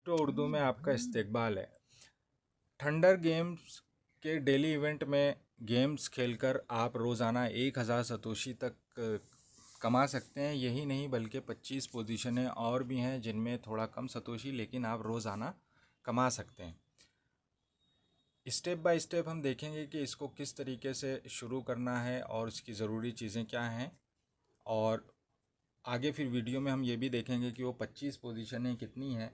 तो उर्दू में आपका इस्तकबाल है। थंडर गेम्स के डेली इवेंट में गेम्स खेलकर आप रोज़ाना 1000 सतोशी तक कमा सकते हैं। यही नहीं बल्कि 25 पोजीशनें और भी हैं जिनमें थोड़ा कम सतोशी, लेकिन आप रोज़ाना कमा सकते हैं। स्टेप बाय स्टेप हम देखेंगे कि इसको किस तरीके से शुरू करना है और इसकी ज़रूरी चीज़ें क्या हैं, और आगे फिर वीडियो में हम ये भी देखेंगे कि वो 25 पोजीशनें कितनी हैं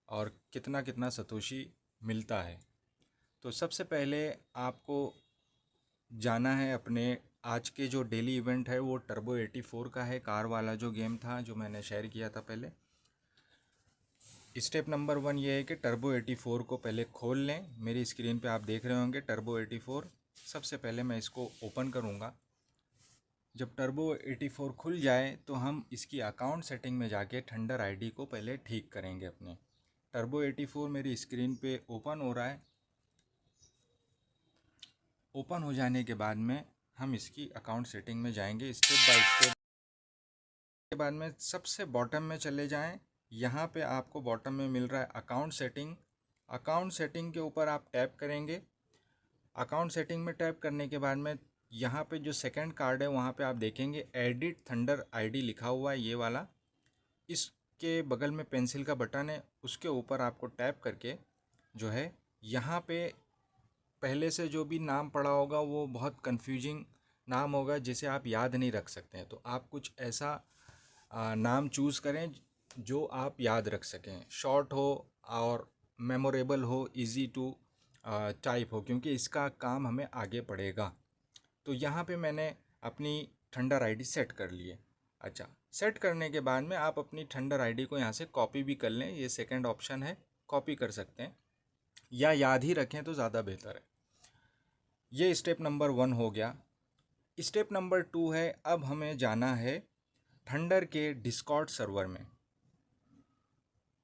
और कितना कितना सतोशी मिलता है। तो सबसे पहले आपको जाना है अपने आज के जो डेली इवेंट है वो टर्बो 84 का है, कार वाला जो गेम था जो मैंने शेयर किया था पहले। स्टेप नंबर 1 ये है कि टर्बो 84 को पहले खोल लें। मेरी स्क्रीन पे आप देख रहे होंगे टर्बो 84। सबसे पहले मैं इसको ओपन करूँगा। जब टर्बो 84 खुल जाए तो हम इसकी अकाउंट सेटिंग में जाके थंडर आईडी को पहले ठीक करेंगे अपने। टर्बो 84 मेरी स्क्रीन पे ओपन हो रहा है। ओपन हो जाने के बाद में हम इसकी अकाउंट सेटिंग में जाएंगे स्टेप बाय स्टेप। के बाद में सबसे बॉटम में चले जाएं। यहाँ पे आपको बॉटम में मिल रहा है अकाउंट सेटिंग। अकाउंट सेटिंग के ऊपर आप टैप करेंगे। अकाउंट सेटिंग में टैप करने के बाद में यहाँ पे जो सेकंड कार्ड है वहाँ पे आप देखेंगे एडिट थंडर आईडी लिखा हुआ है, ये वाला। इसके बगल में पेंसिल का बटन है, उसके ऊपर आपको टैप करके जो है यहाँ पे पहले से जो भी नाम पड़ा होगा वो बहुत कंफ्यूजिंग नाम होगा जिसे आप याद नहीं रख सकते हैं। तो आप कुछ ऐसा नाम चूज़ करें जो आप याद रख सकें, शॉर्ट हो और मेमोरेबल हो, इजी टू टाइप हो, क्योंकि इसका काम हमें आगे पड़ेगा। तो यहाँ पे मैंने अपनी थंडर आईडी सेट कर ली है। अच्छा, सेट करने के बाद में आप अपनी थंडर आईडी को यहाँ से कॉपी भी कर लें। ये सेकंड ऑप्शन है, कॉपी कर सकते हैं या याद ही रखें तो ज़्यादा बेहतर है। ये स्टेप नंबर 1 हो गया। स्टेप नंबर 2 है, अब हमें जाना है थंडर के डिस्कॉर्ड सर्वर में।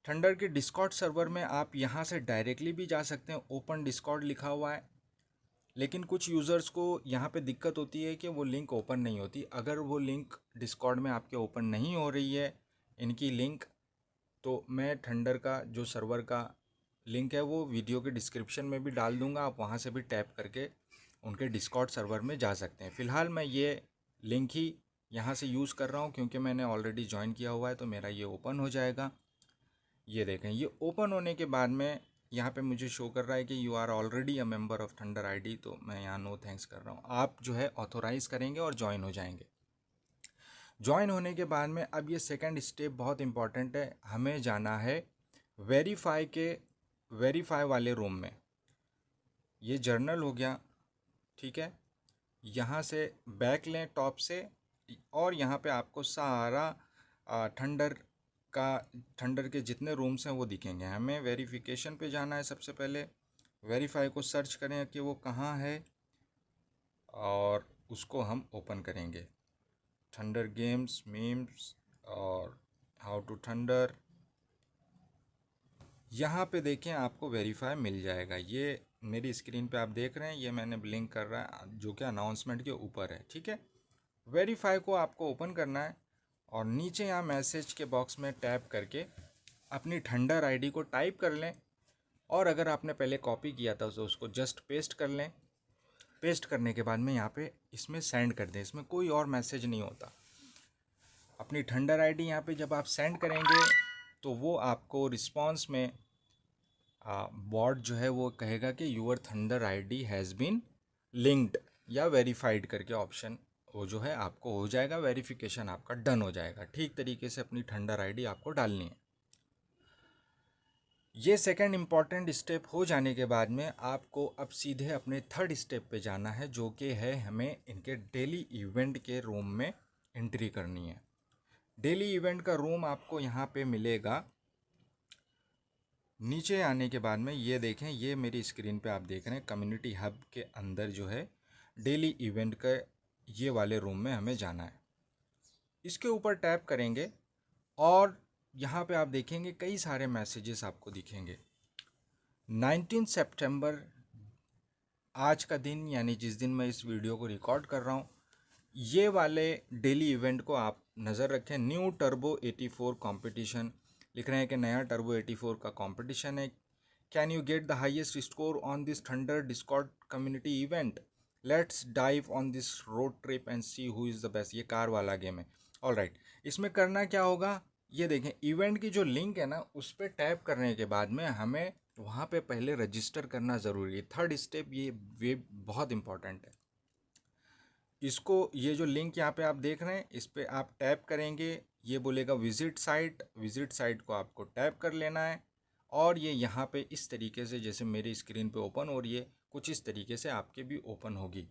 थंडर के डिस्कॉर्ड सर्वर में आप यहाँ से डायरेक्टली भी जा सकते हैं, ओपन डिस्कॉर्ड लिखा हुआ है। लेकिन कुछ यूज़र्स को यहाँ पे दिक्कत होती है कि वो लिंक ओपन नहीं होती। अगर वो लिंक डिस्कॉर्ड में आपके ओपन नहीं हो रही है इनकी लिंक, तो मैं थंडर का जो सर्वर का लिंक है वो वीडियो के डिस्क्रिप्शन में भी डाल दूँगा। आप वहाँ से भी टैप करके उनके डिस्कॉर्ड सर्वर में जा सकते हैं। फ़िलहाल मैं ये लिंक ही यहाँ से यूज़ कर रहा हूँ क्योंकि मैंने ऑलरेडी ज्वाइन किया हुआ है, तो मेरा ये ओपन हो जाएगा। ये देखें, ये ओपन होने के बाद में यहाँ पे मुझे शो कर रहा है कि you are already a member of thunder ID, तो मैं यहाँ नो थैंक्स कर रहा हूँ। आप जो है ऑथोराइज़ करेंगे और ज्वाइन हो जाएंगे। ज्वाइन होने के बाद में अब ये सेकंड स्टेप बहुत इंपॉर्टेंट है, हमें जाना है वेरीफाई वाले रूम में। ये जर्नल हो गया, ठीक है। यहाँ से बैक लें टॉप से, और यहाँ पे आपको सारा थंडर का थंडर के जितने रूम्स हैं वो दिखेंगे। हमें वेरिफिकेशन पे जाना है। सबसे पहले वेरीफाई को सर्च करें कि वो कहाँ है और उसको हम ओपन करेंगे। थंडर गेम्स मीम्स और हाउ टू थंडर, यहाँ पे देखें आपको वेरीफाई मिल जाएगा। ये मेरी स्क्रीन पे आप देख रहे हैं, ये मैंने ब्लिंक कर रहा है जो कि अनाउंसमेंट के ऊपर है, ठीक है। वेरीफाई को आपको ओपन करना है और नीचे यहाँ मैसेज के बॉक्स में टैप करके अपनी थंडर आईडी को टाइप कर लें, और अगर आपने पहले कॉपी किया था तो उसको जस्ट पेस्ट कर लें। पेस्ट करने के बाद में यहाँ पे इसमें सेंड कर दें, इसमें कोई और मैसेज नहीं होता। अपनी थंडर आईडी यहाँ पे जब आप सेंड करेंगे तो वो आपको रिस्पॉन्स में बॉट जो है वो कहेगा कि your thunder ID has been linked या वेरीफाइड करके ऑप्शन वो जो है आपको हो जाएगा। वेरिफिकेशन आपका डन हो जाएगा। ठीक तरीके से अपनी थंडर आईडी आपको डालनी है। ये सेकंड इम्पॉर्टेंट स्टेप हो जाने के बाद में आपको अब सीधे अपने थर्ड स्टेप पे जाना है, जो कि है हमें इनके डेली इवेंट के रूम में एंट्री करनी है। डेली इवेंट का रूम आपको यहाँ पे मिलेगा। नीचे आने के बाद में ये देखें, ये मेरी स्क्रीन पे आप देख रहे हैं कम्युनिटी हब के अंदर जो है डेली इवेंट का ये वाले रूम में हमें जाना है। इसके ऊपर टैप करेंगे और यहाँ पे आप देखेंगे कई सारे मैसेजेस आपको दिखेंगे। 19 सितंबर आज का दिन, यानी जिस दिन मैं इस वीडियो को रिकॉर्ड कर रहा हूँ, ये वाले डेली इवेंट को आप नज़र रखें। न्यू टर्बो 84 कंपटीशन लिख रहे हैं कि नया टर्बो 84 का कंपटीशन है, can you get the highest score on this thunder Discord community event, let's dive on this road trip and see who is the best. ये कार वाला गेम है। ऑलराइट, इसमें करना क्या होगा, ये देखें इवेंट की जो लिंक है ना उस पर टैप करने के बाद में हमें वहाँ पे पहले रजिस्टर करना ज़रूरी है। थर्ड स्टेप ये बहुत इंपॉर्टेंट है। इसको ये जो लिंक यहाँ पे आप देख रहे हैं इस पर आप टैप करेंगे, ये बोलेगा विजिट साइट, विजिट साइट को आपको टैप कर लेना है और ये यहाँ पे इस तरीके से जैसे मेरी स्क्रीन पे ओपन हो रही है कुछ इस तरीके से आपके भी ओपन होगी।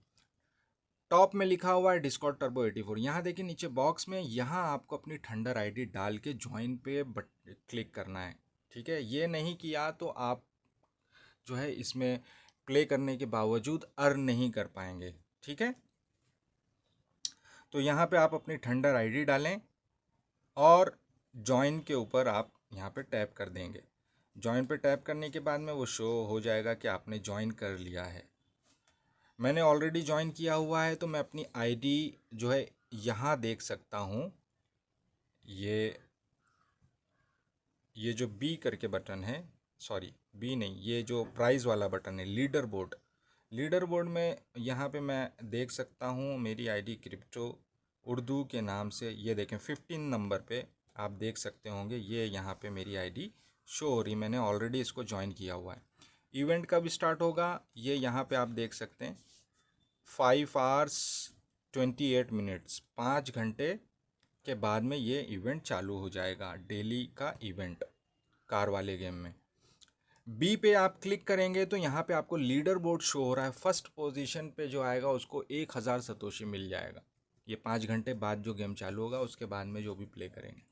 टॉप में लिखा हुआ है डिस्कॉर्ड टर्बो 84। यहाँ देखिए नीचे बॉक्स में यहाँ आपको अपनी थंडर आईडी डाल के ज्वाइन पे क्लिक करना है। ठीक है, ये नहीं किया तो आप जो है इसमें प्ले करने के बावजूद अर्न नहीं कर पाएंगे। ठीक है, तो यहाँ पे आप अपनी थंडर आईडी डालें और ज्वाइन के ऊपर आप यहाँ पे टैप कर देंगे। ज्वाइन पे टैप करने के बाद में वो शो हो जाएगा कि आपने ज्वाइन कर लिया है। मैंने ऑलरेडी ज्वाइन किया हुआ है तो मैं अपनी आईडी जो है यहाँ देख सकता हूँ। ये जो बी करके बटन है, सॉरी बी नहीं, ये जो प्राइज़ वाला बटन है लीडर बोर्ड, लीडर बोर्ड में यहाँ पे मैं देख सकता हूँ मेरी आईडी क्रिप्टो उर्दू के नाम से। ये देखें 15 नंबर पे आप देख सकते होंगे, ये यहाँ पे मेरी आईडी शो हो रही, मैंने ऑलरेडी इसको ज्वाइन किया हुआ है। इवेंट कब स्टार्ट होगा ये यहाँ पे आप देख सकते हैं, 5 hours 28 minutes, 5 घंटे के बाद में ये इवेंट चालू हो जाएगा, डेली का इवेंट कार वाले गेम में। बी पे आप क्लिक करेंगे तो यहाँ पे आपको लीडर बोर्ड शो हो रहा है। फर्स्ट पोजीशन पे जो आएगा उसको 1000 सतोशी मिल जाएगा। ये 5 घंटे बाद जो गेम चालू होगा उसके बाद में जो भी प्ले करेंगे।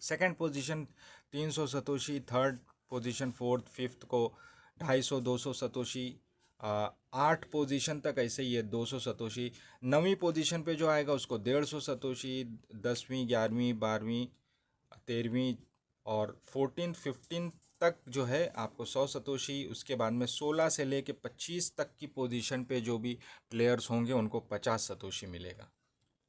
Second position 300 Satoshi, third position fourth fifth को 250 200 सतोशी, 8 पोजीशन तक ऐसे ही है 200 सतोशी। 9वीं पोजीशन पे जो आएगा उसको 150 सतोशी, 10वीं 11वीं 12वीं 13वीं और 14 15 तक जो है आपको 100 सतोशी। उसके बाद में 16 से लेके 25 तक की पोजीशन पे जो भी प्लेयर्स होंगे उनको 50 सतोशी मिलेगा।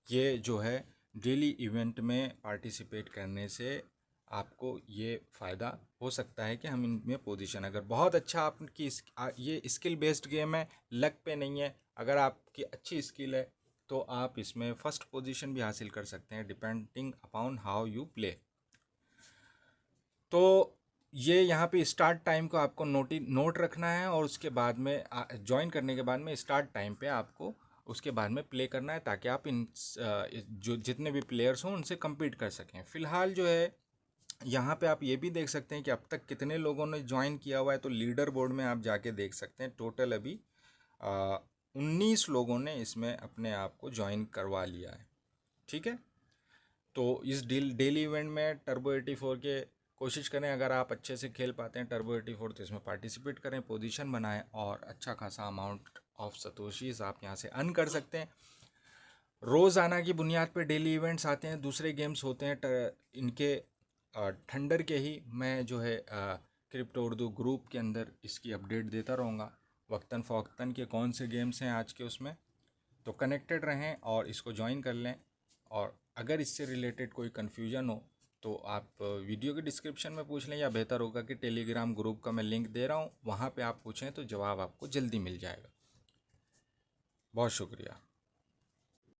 ये जो है डेली इवेंट में पार्टिसिपेट करने से आपको ये फ़ायदा हो सकता है कि हम इनमें पोजीशन, अगर बहुत अच्छा आपकी ये स्किल बेस्ड गेम है, लक पे नहीं है। अगर आपकी अच्छी स्किल है तो आप इसमें फ़र्स्ट पोजीशन भी हासिल कर सकते हैं depending upon how you play. तो ये यहाँ पे स्टार्ट टाइम को आपको नोट रखना है और उसके बाद में ज्वाइन करने के बाद में स्टार्ट टाइम पे आपको उसके बाद में प्ले करना है ताकि आप इन जो जितने भी प्लेयर्स हों उनसे कम्पीट कर सकें। फ़िलहाल जो है यहाँ पे आप ये भी देख सकते हैं कि अब तक कितने लोगों ने ज्वाइन किया हुआ है। तो लीडर बोर्ड में आप जाके देख सकते हैं टोटल अभी 19 लोगों ने इसमें अपने आप को ज्वाइन करवा लिया है। ठीक है, तो इस डेली इवेंट में टर्बो 84 के कोशिश करें, अगर आप अच्छे से खेल पाते हैं टर्बो 84 तो इसमें पार्टिसिपेट करें, पोजीशन बनाएं और अच्छा खासा अमाउंट ऑफ सतोशीज आप यहाँ से अर्न कर सकते हैं। रोज़ाना की बुनियाद पर डेली इवेंट्स आते हैं, दूसरे गेम्स होते हैं इनके थंडर के ही। मैं जो है क्रिप्टो उर्दू ग्रुप के अंदर इसकी अपडेट देता रहूँगा वक्तन फ़वक्तन के कौन से गेम्स हैं आज के उसमें। तो कनेक्टेड रहें और इसको ज्वाइन कर लें। और अगर इससे रिलेटेड कोई कन्फ्यूजन हो तो आप वीडियो के डिस्क्रिप्शन में पूछ लें, या बेहतर होगा कि टेलीग्राम ग्रुप का मैं लिंक दे रहा हूँ, वहाँ पे आप पूछें तो जवाब आपको जल्दी मिल जाएगा। बहुत शुक्रिया।